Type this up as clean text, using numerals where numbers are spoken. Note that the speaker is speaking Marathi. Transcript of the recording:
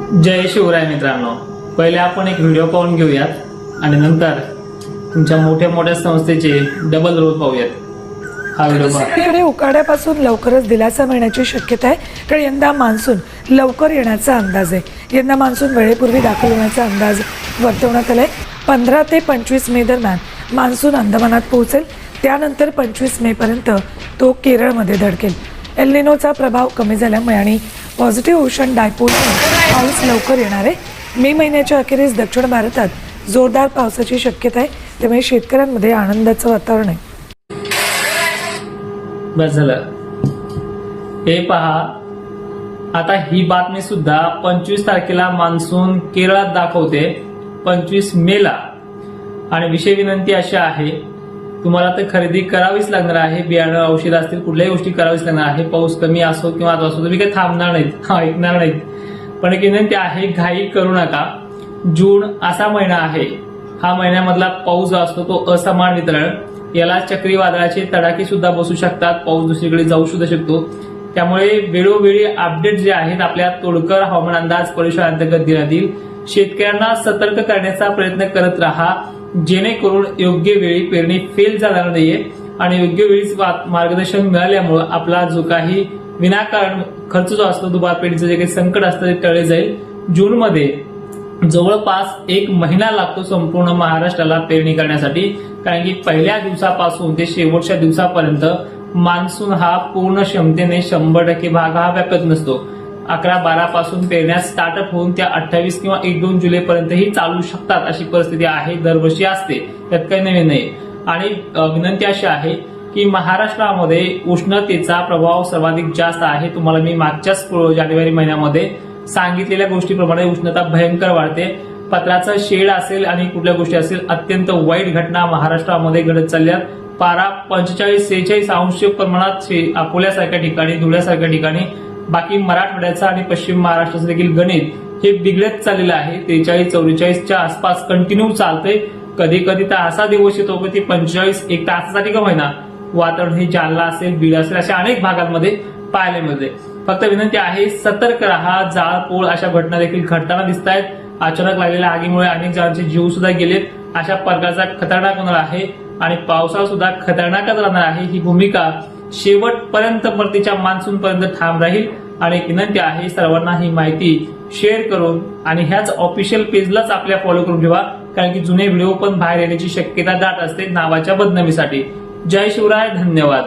जय शिवराय मित्रांनो, पहिले आपण एक व्हिडिओ पाहून घेऊयात आणि नंतर तुमच्या मोठ्या मोठ्या संस्थेचे डबल रोल पाहूयात. हा व्हिडिओ सगळीकडे उकाड्यापासून लवकरच दिलासा मिळण्याची शक्यता आहे, कारण यंदा मान्सून लवकर येण्याचा अंदाज आहे. यंदा मान्सून वेळेपूर्वी दाखल होण्याचा अंदाज वर्तवण्यात आलाय. 15 ते 25 मे दरम्यान मान्सून अंदमानात पोहोचेल. त्यानंतर 25 मे पर्यंत तो केरळमध्ये धडकेल. एल निनोचा प्रभाव कमी झाल्यामुळे आणि पॉझिटिव्ह ओशन डायपोलमुळे पाऊस लवकर येणार आहे. मे महिन्याच्या अखेरीस दक्षिण भारतात जोरदार पावसाची शक्यता आहे, त्यामुळे शेतकऱ्यांमध्ये आनंदाचं वातावरण आहे. बस झालं. हे पहा, आता ही बातमी सुद्धा 25 तारखेला मान्सून केरळात दाखवते, 25 मेला. आणि विशेष विनंती अशी आहे, तुम्हाला तर खरेदी करावीच लागणार आहे. बियाणं, औषध असतील, कुठल्याही गोष्टी करावीच लागणार आहे. पाऊस कमी असो किंवा असो, तुम्ही काही थांबणार नाहीत, ऐकणार नाहीत. पण एक विनंती आहे, घाई करू नका. जून असा महिना आहे, हा महिन्यामधला पाऊस जो असतो तो असमान वितरण, याला चक्रीवादळाचे तडाखे सुद्धा बसू शकतात. पाऊस दुसरीकडे जाऊ सुद्धा शकतो. त्यामुळे वेळोवेळी अपडेट जे आहेत आपल्या तोडकर हवामान अंदाज परिषदेअंतर्गत देण्यात येईल. शेतकऱ्यांना सतर्क करण्याचा प्रयत्न करत राहा, जेणेकरून योग्य वेळी पेरणी फेल जाणार नाहीये आणि योग्य वेळीच मार्गदर्शन मिळाल्यामुळे आपला जो काही विनाकारण खर्च जो असतो, दुबार पेरणीचं जे काही संकट असतं ते टळले जाईल. जूनमध्ये जवळपास 1 महिना लागतो संपूर्ण महाराष्ट्राला पेरणी करण्यासाठी, कारण की पहिल्या दिवसापासून ते शेवटच्या दिवसापर्यंत मान्सून हा पूर्ण क्षमतेने 100% भाग हा व्यापत नसतो. 11-12 पासून पेरण्या स्टार्टअप होऊन त्या 28 किंवा 1-2 जुलैपर्यंतही चालू शकतात, अशी परिस्थिती आहे, दरवर्षी असते, त्यात काही नवीन नाही. आणि विनंती अशी आहे की महाराष्ट्रामध्ये उष्णतेचा प्रभाव सर्वाधिक जास्त आहे. तुम्हाला मी मागच्याच जानेवारी महिन्यामध्ये सांगितलेल्या गोष्टीप्रमाणे उष्णता भयंकर वाढते. पत्राचं शेड असेल आणि कुठल्या गोष्टी असेल, अत्यंत वाईट घटना महाराष्ट्रामध्ये घडत चालल्यात. पारा 45-46 अंश प्रमाणात अकोल्यासारख्या ठिकाणी, धुळ्यासारख्या ठिकाणी, बाकी मराठवाड्याचा आणि पश्चिम महाराष्ट्राचं देखील गणित हे बिघडत चाललेलं आहे. 43-44च्या आसपास कंटिन्यू चालतंय. कधी कधी तर असा दिवस येतो की 45 1 तासासाठी का होईना वातावरण हे जालना असेल, बीड असेल, अशा अनेक भागांमध्ये पाहायला मिळते. फक्त विनंती आहे, सतर्क राहा. जाळपोळ अशा घटना देखील घडताना दिसत आहेत. अचानक लागलेल्या आगीमुळे अनेक जणांचे जीव सुद्धा गेलेत. अशा प्रकारचा खतरनाक होणार आहे आणि पावसाळा सुद्धा खतरनाकच राहणार आहे. ही भूमिका शेवटपर्यंत परतीच्या मान्सून पर्यंत ठाम राहील. आणि विनंती आहे सर्वांना ही माहिती शेअर करून आणि ह्याच ऑफिशियल पेजलाच आपल्या फॉलो करून ठेवा, कारण की जुने व्हिडिओ पण बाहेर येण्याची शक्यता दाट असते नावाच्या बदनामीसाठी. जय शिवराय, धन्यवाद.